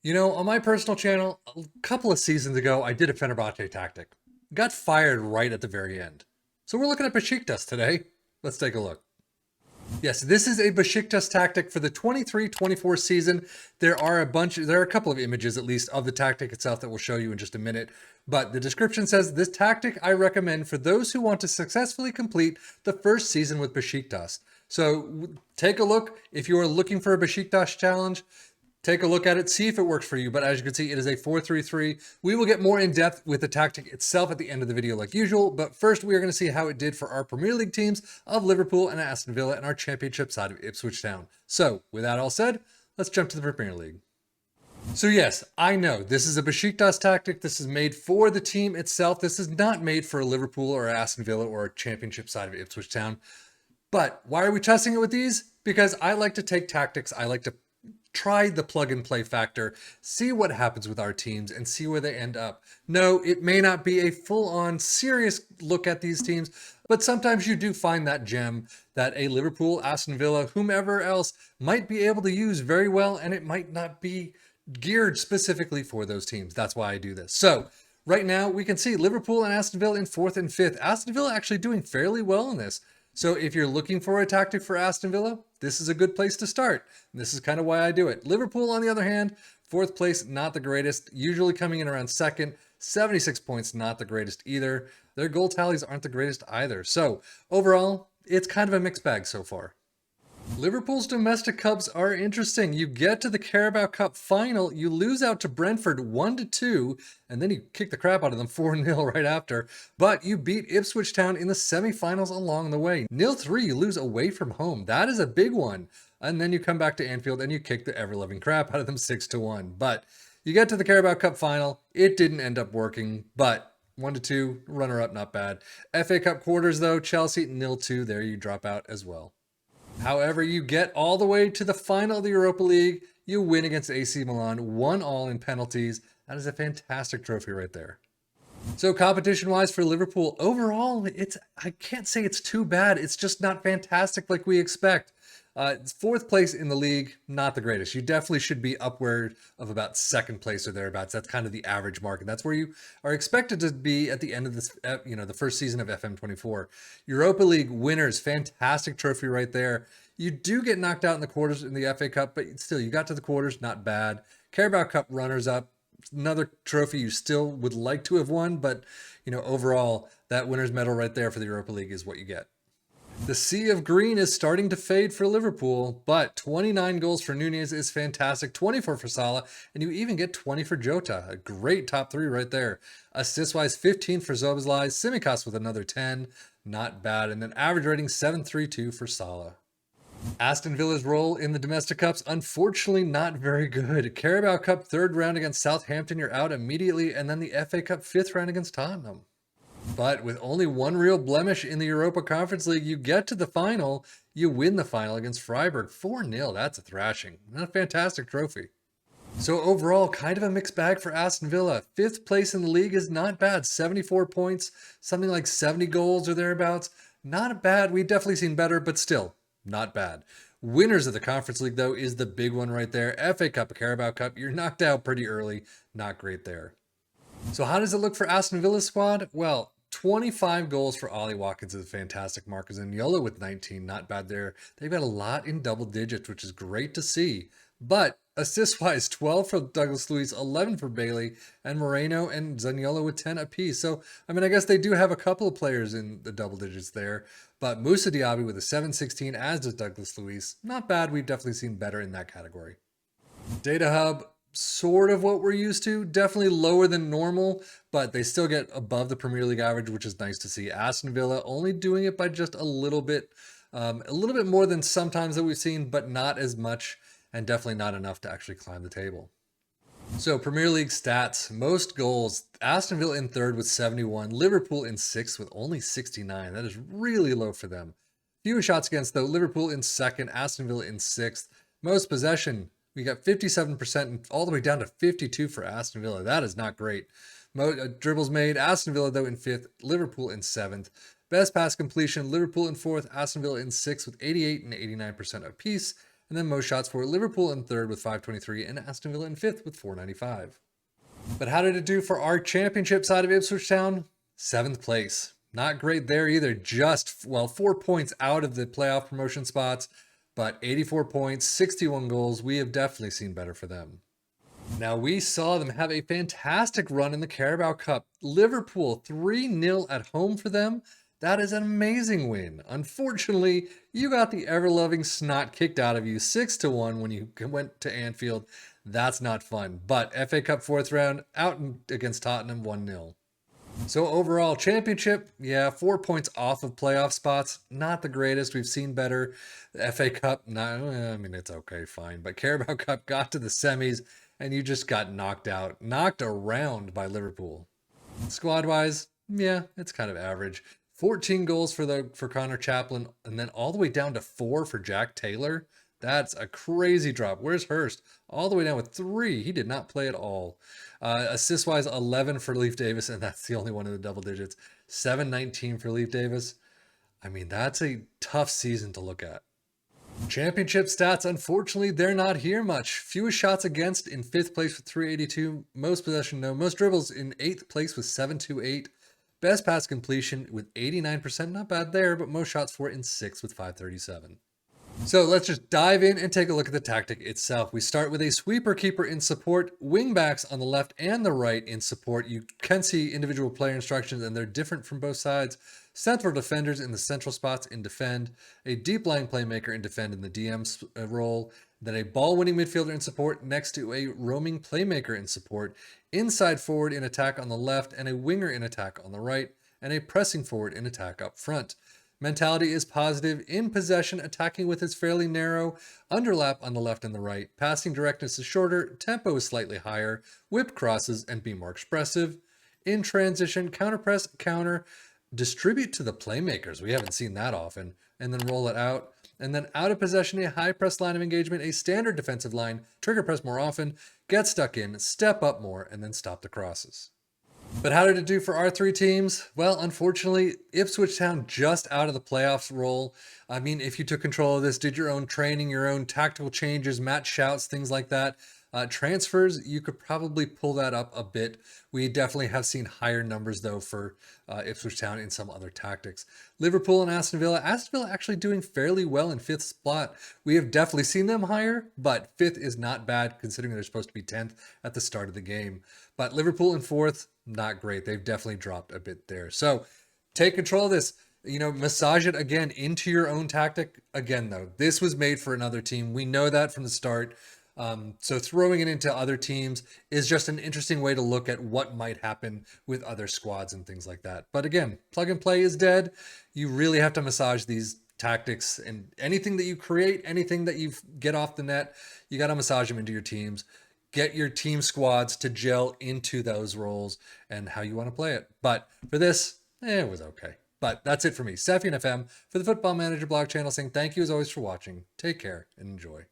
You know, on my personal channel, a couple of seasons ago, I did a Fenerbahçe tactic. Got fired right at the very end. So we're looking at Beşiktaş today. Let's take a look. Yes, this is a Beşiktaş tactic for the 23-24 season. There are a couple of images at least of the tactic itself that we'll show you in just a minute. But the description says, this tactic I recommend for those who want to successfully complete the first season with Beşiktaş. So take a look. If you are looking for a Beşiktaş challenge, take a look at it, see if it works for you. But as you can see, it is a 4-3-3. We will get more in depth with the tactic itself at the end of the video like usual. But first, we are going to see how it did for our Premier League teams of Liverpool and Aston Villa and our Championship side of Ipswich Town. So with that all said, let's jump to the Premier League. So yes, I know this is a Beşiktaş tactic. This is made for the team itself. This is not made for a Liverpool or Aston Villa or a Championship side of Ipswich Town. But why are we testing it with these? Because I like to take tactics. I like to try the plug and play factor, see what happens with our teams and see where they end up. No, it may not be a full-on serious look at these teams, but sometimes you do find that gem that a Liverpool, Aston Villa, whomever else might be able to use very well, and it might not be geared specifically for those teams. That's why I do this. So right now we can see Liverpool and Aston Villa in 4th and 5th. Aston Villa actually doing fairly well in this. So if you're looking for a tactic for Aston Villa, this is a good place to start. This is kind of why I do it. Liverpool, on the other hand, 4th place, not the greatest, usually coming in around 2nd, 76 points, not the greatest either. Their goal tallies aren't the greatest either. So overall, it's kind of a mixed bag so far. Liverpool's domestic cups are interesting. You get to the Carabao Cup final, you lose out to Brentford 1-2, and then you kick the crap out of them 4-0 right after. But you beat Ipswich Town in the semi-finals along the way. 0-3, you lose away from home. That is a big one. And then you come back to Anfield and you kick the ever-loving crap out of them 6-1. But you get to the Carabao Cup final. It didn't end up working, but 1-2, runner-up, not bad. FA Cup quarters though, Chelsea 0-2. There you drop out as well. However, you get all the way to the final of the Europa League. You win against AC Milan, 1-1 in penalties. That is a fantastic trophy right there. So competition-wise for Liverpool, overall, I can't say it's too bad. It's just not fantastic like we expect. 4th place in the league, not the greatest. You definitely should be upward of about 2nd place or thereabouts. That's kind of the average mark, and that's where you are expected to be at the end of this, the first season of FM24. Europa League winners, fantastic trophy right there. You do get knocked out in the quarters in the FA Cup, but still, you got to the quarters, not bad. Carabao Cup runners-up, another trophy you still would like to have won, but overall, that winner's medal right there for the Europa League is what you get. The sea of green is starting to fade for Liverpool, but 29 goals for Nunez is fantastic, 24 for Salah, and you even get 20 for Jota. A great top 3 right there. Assist-wise, 15 for Szoboszlai, Tsimikas with another 10, not bad, and then average rating 7.32 for Salah. Aston Villa's role in the domestic cups, unfortunately not very good. Carabao Cup 3rd round against Southampton, you're out immediately, and then the FA Cup 5th round against Tottenham. But with only one real blemish in the Europa Conference League, you get to the final, you win the final against Freiburg 4-0. That's a thrashing. Not a fantastic trophy. So overall, kind of a mixed bag for Aston Villa. 5th place in the league is not bad. 74 points, something like 70 goals or thereabouts. Not bad. We've definitely seen better, but still, not bad. Winners of the Conference League, though, is the big one right there. FA Cup, Carabao Cup, you're knocked out pretty early. Not great there. So how does it look for Aston Villa's squad? Well, 25 goals for Ollie Watkins is a fantastic mark. Zaniolo with 19, not bad there. They've got a lot in double digits, which is great to see. But assist-wise, 12 for Douglas Luiz, 11 for Bailey, and Moreno and Zaniolo with 10 apiece. So, I guess they do have a couple of players in the double digits there. But Moussa Diaby with a 7.16, as does Douglas Luiz. Not bad. We've definitely seen better in that category. Data Hub, sort of what we're used to, definitely lower than normal, but they still get above the Premier League average, which is nice to see. Aston Villa only doing it by just a little bit more than sometimes that we've seen, but not as much, and definitely not enough to actually climb the table. So Premier League stats, most goals, Aston Villa in 3rd with 71, Liverpool in 6th with only 69. That is really low for them. Fewer shots against though, Liverpool in 2nd, Aston Villa in 6th. Most possession, we got 57% and all the way down to 52 for Aston Villa. That is not great. Dribbles made, Aston Villa though in 5th, Liverpool in 7th. Best pass completion, Liverpool in 4th, Aston Villa in 6th with 88 and 89% apiece. And then most shots for Liverpool in third with 523 and Aston Villa in fifth with 495. But how did it do for our championship side of Ipswich Town? 7th place. Not great there either. Just, 4 points out of the playoff promotion spots, but 84 points, 61 goals. We have definitely seen better for them. Now, we saw them have a fantastic run in the Carabao Cup. Liverpool 3-0 at home for them. That is an amazing win. Unfortunately, you got the ever-loving snot kicked out of you 6-1 when you went to Anfield. That's not fun. But FA Cup 4th round, out against Tottenham 1-0. So overall, championship, 4 points off of playoff spots. Not the greatest. We've seen better. The FA Cup, it's okay, fine. But Carabao Cup got to the semis, and you just got knocked around by Liverpool. Squad-wise, it's kind of average. 14 goals for Connor Chaplin, and then all the way down to 4 for Jack Taylor. That's a crazy drop. Where's Hurst? All the way down with 3. He did not play at all. Assist-wise, 11 for Leif Davis, and that's the only one in the double digits. 719 for Leif Davis. That's a tough season to look at. Championship stats, unfortunately, they're not here much. Fewest shots against in 5th place with 382. Most possession, no. Most dribbles in 8th place with 728. Best pass completion with 89%. Not bad there, but most shots for in 6th with 537. So let's just dive in and take a look at the tactic itself. We start with a sweeper keeper in support, wing backs on the left and the right in support. You can see individual player instructions and they're different from both sides. Central defenders in the central spots in defend, a deep line playmaker in defend in the DM role, then a ball winning midfielder in support next to a roaming playmaker in support, inside forward in attack on the left and a winger in attack on the right, and a pressing forward in attack up front. Mentality is positive, in possession, attacking width is fairly narrow, underlap on the left and the right, passing directness is shorter, tempo is slightly higher, whip crosses and be more expressive. In transition, counter-press, counter, distribute to the playmakers, we haven't seen that often, and then roll it out. And then out of possession, a high press line of engagement, a standard defensive line, trigger press more often, get stuck in, step up more, and then stop the crosses. But how did it do for our 3 teams? Well, unfortunately, Ipswich Town just out of the playoffs role. If you took control of this, did your own training, your own tactical changes, match shouts, things like that. Transfers, you could probably pull that up a bit. We definitely have seen higher numbers, though, for Ipswich Town in some other tactics. Liverpool and Aston Villa. Aston Villa actually doing fairly well in 5th spot. We have definitely seen them higher, but 5th is not bad considering they're supposed to be 10th at the start of the game. But Liverpool in 4th, not great. They've definitely dropped a bit there. So take control of this. Massage it again into your own tactic. Again, though, this was made for another team. We know that from the start. So throwing it into other teams is just an interesting way to look at what might happen with other squads and things like that. But again, plug and play is dead. You really have to massage these tactics, and anything that you create, anything that you get off the net, you got to massage them into your teams. Get your team squads to gel into those roles and how you want to play it. But for this, it was okay. But that's it for me, Safi and FM, for the Football Manager blog channel, saying thank you as always for watching. Take care and enjoy.